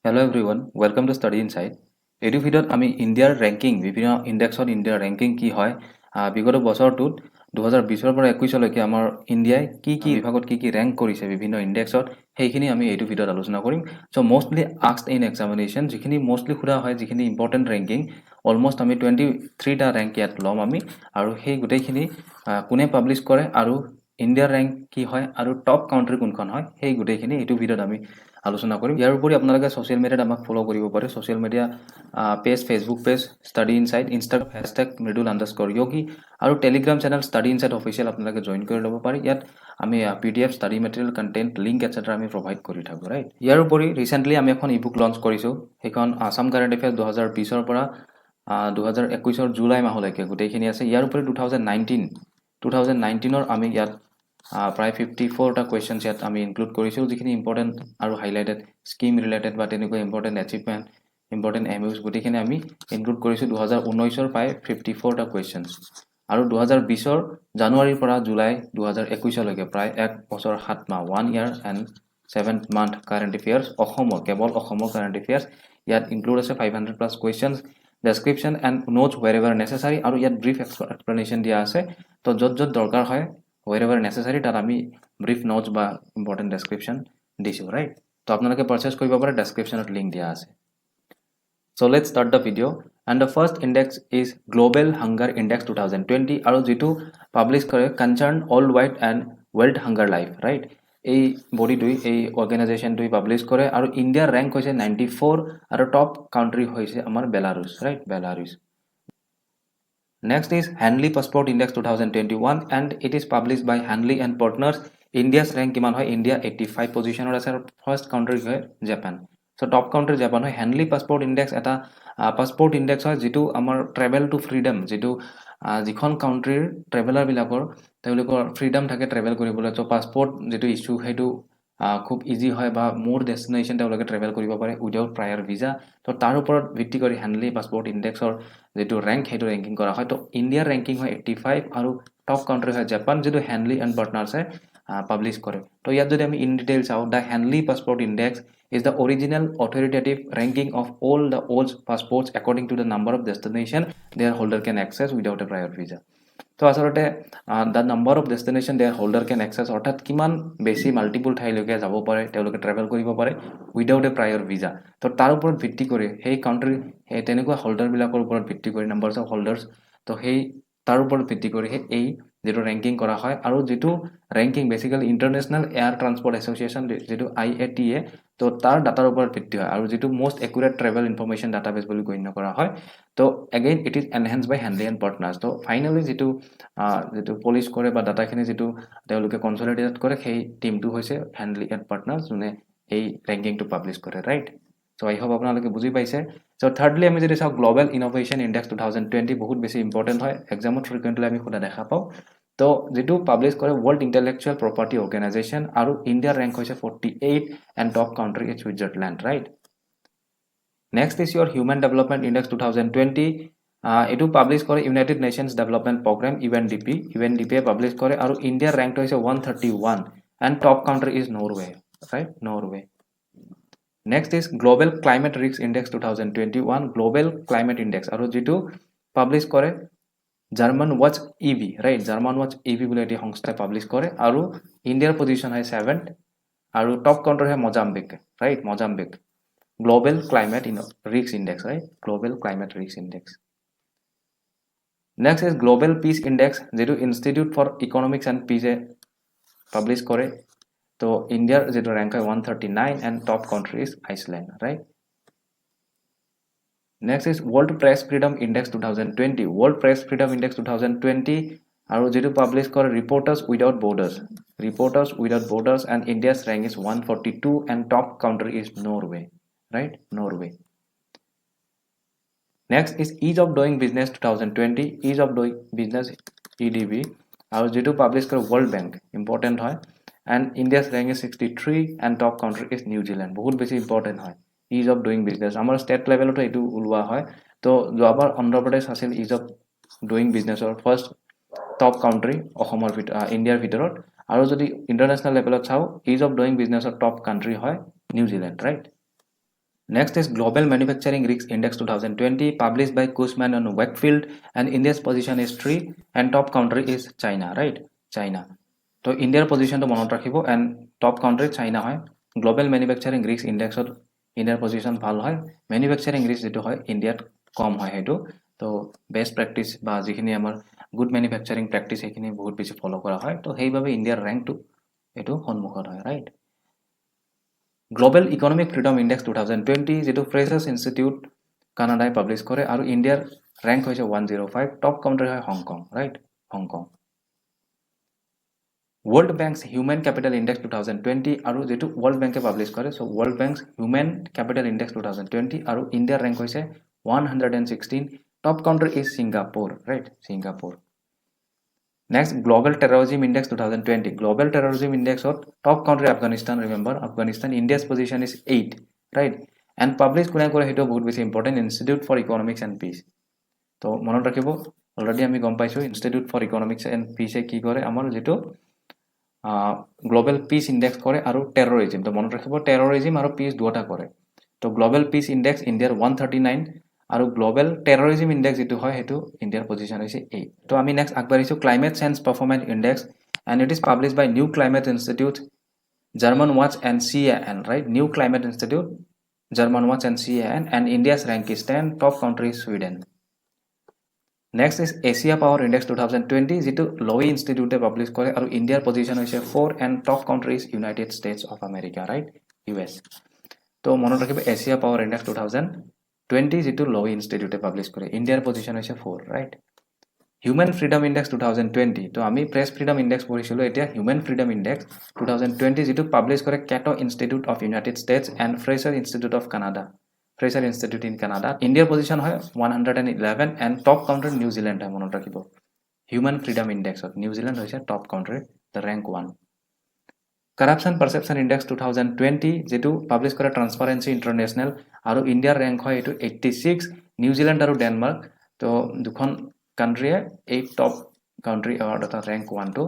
Hello everyone, welcome to Study Insight. এইটো ভিডিঅ'ত আমি ইণ্ডিয়াৰ ৰেংকিং বিভিন্ন ইণ্ডেক্সত ইণ্ডিয়াৰ ৰেংকিং কি হয় বিগত বছৰটোত 2020 পৰা 21 লৈকে আমাৰ ইণ্ডিয়াই কি বিভাগত কি ৰেংক কৰিছে বিভিন্ন ইণ্ডেক্সত সেইখিনি আমি এইটো ভিডিঅ'ত আলোচনা কৰিম so mostly asked in examination যিখিনি মোষ্টলি সোধা হয় যিখিনি ইম্পৰ্টেণ্ট ৰেংকিং অলমোষ্ট আমি 23টা ৰেংক ইয়াত ল'ম আমি আৰু সেই গোটেইখিনি কোনে পাব্লিছ কৰে আৰু ইণ্ডিয়াৰ ৰেংক কি হয় আৰু টপ কাউণ্ট্ৰি কোনখন হয় সেই গোটেইখিনি এইটো ভিডিঅ'ত আমি আলোচনা কৰিম ইয়াৰ উপৰি আপোনালোকে ছ'চিয়েল মিডিয়াত আমাক ফ'ল' কৰিব পাৰে social media page Facebook page study insight Instagram hashtag মৃদুল_yogi আৰু Telegram channel study insight official আপোনালোকে জইন কৰি ল'ব পাৰে ইয়াত আমি PDF study material content link etcetera আমি প্ৰভাইড কৰি থাকোঁ ৰাইট ইয়াৰ উপৰি ৰিচেণ্টলি আমি এখন ই বুক লঞ্চ কৰিছোঁ সেইখন আছাম কাৰেণ্ট এফেয়াৰ্ছ 2020 পৰা 2021 জুলাই মাহলৈকে গোটেইখিনি আছে ইয়াৰ উপৰি 2019 আমি ইয়াত প্ৰায় 54টা কুৱেশ্যনছ ইয়াত আমি ইনক্লুড কৰিছোঁ যিখিনি ইম্পৰ্টেণ্ট আৰু হাইলাইটেড স্কিম ৰিলেটেড বা তেনেকুৱা ইম্পৰ্টেণ্ট এচিভমেণ্ট ইম্পৰ্টেণ্ট এমইউজ গোটেইখিনি আমি ইনক্লুড কৰিছোঁ 2019 প্ৰায় 54টা কুৱেশ্যনছ আৰু 2020 জানুৱাৰীৰ পৰা জুলাই 2021 লৈকে প্ৰায় 1 বছৰ 7 মাহ 1 year and 7 month current affairs অসমৰ কেৱল অসমৰ কাৰেণ্ট এফেয়াৰ্ছ ইয়াত ইনক্লুড আছে 500+ questions description and notes wherever necessary আৰু ইয়াত ব্ৰিফ এক্সপ্লেনেশ্যন দিয়া আছে তো য'ত দৰকাৰ হয় wherever necessary তাত আমি ব্ৰিফ নোটছ বা ইম্পৰ্টেণ্ট ডেছক্ৰিপশ্যন দিছোঁ ৰাইট তো আপোনালোকে পাৰচেছ কৰিব পাৰে ডেছক্ৰিপশ্যনত লিংক দিয়া আছে So let's start the video and the first index is Global Hunger Index 2020 আৰু যেটো পাবলিশ কৰে Concern All White and World Hunger Life right এই বডিটোই এই অৰ্গানাইজেশ্যনটোই পাবলিশ কৰে আৰু ইণ্ডিয়াৰ ৰেংক হৈছে 94 আৰু টপ কাউন্ট্ৰি হৈছে আমাৰ Belarus right Belarus Next is Hanley Passport Index 2021 and it is published by Hanley and Partners. India's rank কিমান হয় India 85 পজিশনত আছে আৰু ফাৰ্স্ট কাউন্ট্ৰি হয় Japan so top country Japan হয় Hanley Passport Index এটা passport index হয় যেটো আমাৰ ট্ৰেভেল টু ফ্ৰীডম যেটো যিখন কাউন্ট্ৰিৰ ট্ৰেভেলাৰ বিলাকৰ তেওঁলোকৰ ফ্ৰীডম থাকে ট্ৰেভেল কৰিবলৈ সো পাসপোৰ্ট যেটো ইস্যু হেতু খুব ইজি হয় বা মোৰ ডেষ্টিনেশ্যন তেওঁলোকে ট্ৰেভেল কৰিব পাৰে উইদাউট প্ৰায়ৰ ভিসা তো তাৰ ওপৰত ভিত্তি কৰি Hanley Passport Indexৰ যেটো ৰেংক হেতু ৰেংকিং কৰা হয় তো ইণ্ডিয়াৰ ৰেংকিং হয় 85 আৰু টপ কাউন্ট্ৰি হয় জাপান যেটো Hanley and Partners পাবলিশ কৰে তো ইয়াত যদি আমি ইন ডিটেইল চাও দা Hanley Passport Index is the original authoritative ranking of all the old passports according to the number of destination their holder can access without a prior visa তো আসলতে the number of destination their holder can access অৰ্থাৎ কিমান বেছি multiple ঠাইলৈকে যাব পাৰে তেওঁলোকে travel কৰিব পাৰে উইদাউট এ প্ৰায়ৰ ভিসা তো তাৰ ওপৰত ভিত্তি কৰি সেই কাউন্ট্ৰি এই তেনেকুৱা হোল্ডাৰ বিলাকৰ ওপৰত ভিত্তি কৰি নাম্বাৰছ অফ হোল্ডাৰ্স তো সেই তাৰ ওপৰত ভিত্তি কৰি এই যেটো ৰেংকিং কৰা হয় আৰু যেটো ranking basically international air transport association যেটো IATA তো তাৰ ডাটাৰ ওপৰত ভিত্তি হয় আৰু যেটো most accurate travel information database বুলি গণ্য কৰা হয় তো again it is enhanced by Hanley and Partners তো ফাইনালি যেটো পলিশ কৰে বা ডাটাখিনি যেটো তেওঁলোকে কনসলিডেট কৰে সেই টিমটো হৈছে Hanley and Partners যোনে এই ৰেংকিংটো পাবলিশ কৰে ৰাইট So I hope আপোনালোকে বুজি পাইছে So thirdly আমি যদি চাও Global Innovation Index 2020 বহুত বেছি ইম্পৰ্টেন্ট হয় এক্সামত ফ্ৰিকুৱেন্টলি আমি খুদা দেখা পাও তো যেটো পাবলিশ কৰে World Intellectual Property Organization আৰু ইণ্ডিয়াৰ ৰেংক হৈছে 48 and top country is Switzerland right Next is your Human Development Index 2020 এটো পাবলিশ কৰে United Nations Development Program UNDP publish কৰে আৰু ইণ্ডিয়াৰ ৰেংক হৈছে 131 and top country is Norway right Norway Next is Global Climate Risk Index 2021 Global Climate Index আৰু যেটো publish কৰে German Watch EV right German Watch EV বুলি এটি সংস্থা পাবলিশ কৰে আৰু ইণ্ডিয়াৰ পজিশন হয় 7th আৰু টপ কাউন্ট্ৰি হয় Mozambique right Mozambique Global Climate Risk Index right Global Climate Risk Index Next is Global Peace Index যেটো Institute for Economics and Peace publish কৰে তো ইণ্ডিয়াৰ যেটো ৰেংক হয় 139 and top country is Iceland right Next is World Press Freedom Index 2020 World Press Freedom Index 2020 আৰু যেটো publish কৰে Reporters Without Borders and India's rank is 142 and top country is Norway right Norway Next is Ease of Doing Business 2020 Ease of Doing Business EDB আৰু যেটো publish কৰে World Bank important হয় and India's rank is 63 and top country is New Zealand বহুত বেছি important হয় Ease of Doing Business আমাৰ state লেভেলতো এটো উলৱা হয় তো যোৱাবাৰ অন্ধ্ৰ প্ৰদেশ আছিল Ease of Doing Businessৰ ফাৰ্স্ট টপ কাউন্ট্ৰি অসমৰ ইণ্ডিয়াৰ ভিতৰত আৰু যদি ইন্টাৰনেশনাল লেভেলত চাও Ease of Doing Businessৰ top country হয় New Zealand right Next is Global Manufacturing Risk Index 2020 published by Cushman and Wakefield, and India's position is 3 and top country is China, right? China. So India's position to মনত ৰাখিব and top country China হয়. Global Manufacturing Risk Index India's position ভাল হয়. Manufacturing risk যেটো হয় ইন্ডিয়াত কম হয় হেতু. তো best practice বা যিখিনি আমাৰ good manufacturing practice সেইখিনি বহুত বেছি ফলো কৰা হয়. তো সেইভাবে ইন্ডিয়াৰ rank to এটো সন্মুখত হয়, right? Global Economic Freedom Index 2020 যেটো Frasers Institute Canada publish কৰে আৰু ইন্ডিয়াৰ rank হৈছে 105, top country হয় Hong Kong, right? Hong Kong. World Bank's Human Capital Index 2020 আৰু যেটো World Bank publish কৰে, so World Bank's Human Capital Index 2020 আৰু ইন্ডিয়াৰ rank হৈছে 116, top country is Singapore, right? Singapore. Next, Global Terrorism Index 2020. Global Terrorism Index of top country Afghanistan. Remember, Afghanistan. India's position is 8, right? And published kuna kore heto bahut beshi important Institute for Economics and Peace. So monot rakhibo already ami gom paisu Institute for Economics and Peace ki kore amar jeto Global Peace Index kore aru terrorism. To monot rakhibo terrorism aru peace duota kore. To Global Peace Index India 139 আৰু global terrorism index যেটো হয় হেতু ইন্ডিয়াৰ position হৈছে 8 তো আমি next আগবাঢ়িছো climate change performance index and it is published by new climate institute German watch and CAN right new climate institute German watch and CAN and India's rank is 10 top country Sweden next is Asia power index 2020 যেটো লই ইনষ্টিটিউটে publish কৰে আৰু ইণ্ডিয়াৰ position হৈছে 4 and top country is United states of America right US তো মনত ৰাখিব Asia power index 2020 যেটো লই ইনষ্টিটিউটে পাবলিশ কৰে ইণ্ডিয়াৰ পজিশন হৈছে 4 ৰাইট হিউম্যান ফ্ৰিডম ইনডেক্স 2020 তো আমি প্ৰেস ফ্ৰিডম ইনডেক্স পঢ়িছিলো এতিয়া হিউম্যান ফ্ৰিডম ইনডেক্স 2020 যেটো পাবলিশ কৰে Cato Institute of United States and Fraser Institute of Canada Fraser Institute in Canada ইণ্ডিয়াৰ পজিশন হয় 111 and top country new Zealand হয় মনত ৰাখিব হিউম্যান ফ্ৰিডম ইনডেক্সত নিউ জিল্যান্ড হৈছে top country the rank 1 Corruption Perception Index 2020 যেটো publish কৰে Transparency International আৰু ইণ্ডিয়াৰ rank হয় এটো 86 নিউজিল্যান্ড আৰু ডেনমাৰ্ক তো দুখন country a top country award of rank 1 to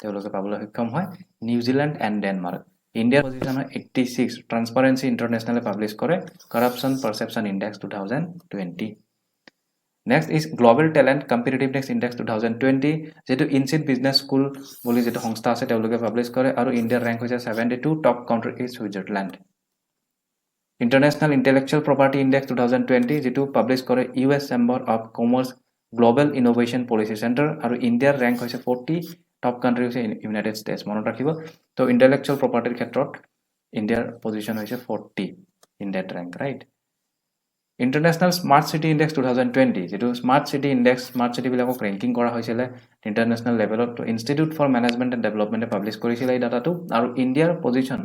তেওঁলোকে পাবলৈ সক্ষম হয় নিউজিল্যান্ড এণ্ড ডেনমাৰ্ক ইণ্ডিয়াৰ পজিশন হয় 86 ট্ৰান্সপাৰেন্সি ইন্টাৰনেশ্যনেলে পাবলিশ কৰে Corruption Perception Index 2020 Next is Global Talent Competitiveness Index 2020 যেটো ইনসিড বিজনেস স্কুল বুলি যেটো সংস্থা আছে তেওঁলোকে পাবলিশ কৰে আৰু ইণ্ডিয়াৰ rank হৈছে 72 top country is Switzerland International Intellectual Property Index 2020 যেটো পাবলিশ কৰে US Chamber of Commerce Global Innovation Policy Center আৰু ইণ্ডিয়াৰ rank হৈছে 40 টপ কাউন্ট্ৰি হৈছে ইউনাইটেড ষ্টেটছ মনত ৰাখিব তো ইন্টেলেকচুৱেল প্ৰপাৰ্টিৰ ক্ষেত্ৰত ইণ্ডিয়াৰ পজিশন হৈছে 40 in that rank right International Smart City Index 2020 যেটো Smart City Index Smart City বিলাকক ৰেংকিং কৰা হৈছিল ইন্টাৰনেশ্যনেল লেভেলত তো ইনষ্টিটিউট ফৰ মেনেজমেন্ট এণ্ড ডেভেলপমেন্টে পাবলিশ কৰিছিল এই ডাটাটো আৰু ইণ্ডিয়াৰ পজিশন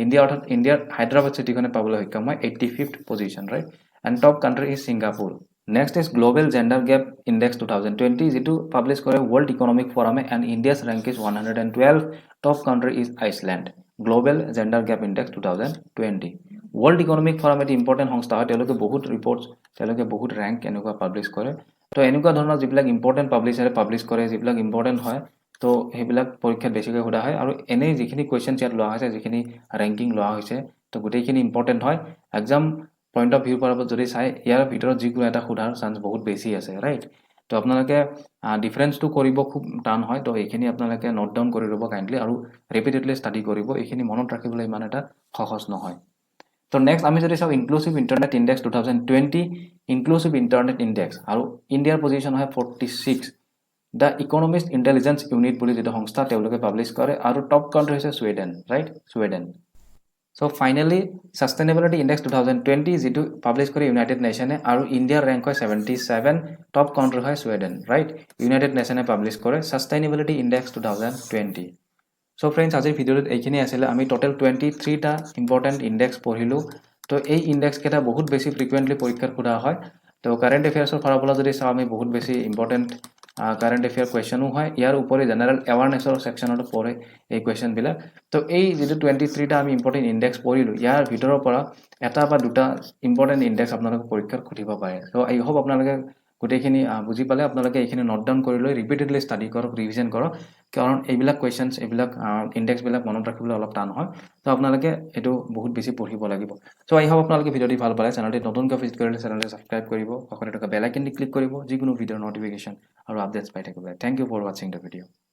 ইণ্ডিয়া অৰ্থাৎ ইণ্ডিয়াৰ হায়দৰাবাদ চিটিখনে পাবলৈ সক্ষম হয় 85th position right and top country is Singapore Next is Global Gender Gap Index 2020 যেটো পাবলিশ কৰে World Economic Forum and India's rank is 112 top country is Iceland Global Gender Gap Index 2020 World Economic Forum এটি important সংস্থা হয় তেওঁলোকে বহুত reports তেওঁলোকে বহুত rank এনেকুৱা পাবলিশ কৰে তো এনেকুৱা ধৰণৰ যিবিলাক ইম্পৰ্টেন্ট পাবলিশাৰে পাবলিশ কৰে যিবিলাক ইম্পৰ্টেন্ট হয় তো হেবিলাক পৰীক্ষাত বেছিকৈ সোধা হয় আৰু এনে যিখিনি কোৱেশ্চন ইয়াত লোৱা হৈছে যিখিনি ৰেংকিং লোৱা হৈছে তো গোটেইখিনি ইম্পৰ্টেন্ট হয় এক্সাম পইণ্ট অফ ভিউ পৰা যদি চাই ইয়াৰ ভিতৰত যিকোনো এটা সোধাৰ চান্স বহুত বেছি আছে ৰাইট তো আপোনালোকে ডিফাৰেন্সটো কৰিব খুব টান হয় তো এইখিনি আপোনালোকে নোট ডাউন কৰি ল'ব কাইন্ডলি আৰু ৰিপিটেডলি ষ্টাডি কৰিব এইখিনি মনত ৰাখিবলৈ ইমান এটা সহজ নহয় তো নেক্সট আমি যদি চাও inclusive internet index 2020 inclusive internet index আৰু ইণ্ডিয়াৰ পজিশন হয় 46 The Economist Intelligence Unit বুলি যেটো সংস্থা তেওঁলোকে পাবলিশ কৰে আৰু টপ কাউন্ট্ৰি হৈছে Sweden right Sweden So finally Sustainability Index 2020 যেটো পাবলিশ কৰে ইউনাইটেড নেশনে আৰু ইণ্ডিয়াৰ rank হয় 77 টপ কাউন্ট্ৰি হয় সুইডেন ৰাইট ইউনাইটেড নেশনে পাবলিশ কৰে Sustainability Index 2020 So friends আজিৰ ভিডিঅ'ত এইখিনি আছিল আমি টোটাল 23 টা ইম্পৰ্টেন্ট ইনডেক্স পঢ়িলো তো এই ইনডেক্স কেটা বহুত বেছি ফ্ৰিকুৱেন্টলি পৰীক্ষাত সোধা হয় তো কাৰেন্ট এফেয়াৰ্সৰ ফলাফল যদি চাও আমি বহুত বেছি ইম্পৰ্টেন্ট কাৰেন্ট এফেয়াৰ কোয়েশ্চনো হয় ইয়াৰ উপৰি জেনাৰেল এৱাৰনেছৰ সেকশনত পৰে এই কোয়েশ্চন বিলাক তো এই যেটো 23 টা আমি ইম্পৰ্টেন্ট ইনডেক্স পঢ়িলো ইয়াৰ ভিতৰৰ পৰা এটা বা দুটা ইম্পৰ্টেন্ট ইনডেক্স আপোনালোকে পৰীক্ষাত খুধিব পাৰে তো আই হোপ আপোনালোকে গোটেইখিনি বুজি পালে আপোনালোকে এইখিনি নোট ডাউন কৰি লৈ ৰিপিটেডলি ষ্টাডি কৰক ৰিভিজন কৰক কাৰণ এইবিলাক কুৱেশ্যনছ এইবিলাক ইণ্ডেক্সবিলাক মনত ৰাখিবলৈ অলপ টান হয় তো আপোনালোকে এইটো বহুত বেছি পঢ়িব লাগিব চ' আই হোপ আপোনালোকে ভিডিঅ'টি ভাল পালে চেনেলটি নতুনকৈ ভিজিট কৰিলে চেনেলটি ছাবস্ক্ৰাইব কৰিব কাষতে থকা বেল আইকনটি ক্লিক কৰিব যিকোনো ভিডিঅ'ৰ নটিফিকেশ্যন আৰু আপডেটছ পাই থাকিবলৈ থেংক ইউ ফৰ ৱাচিং দ্য ভিডিঅ'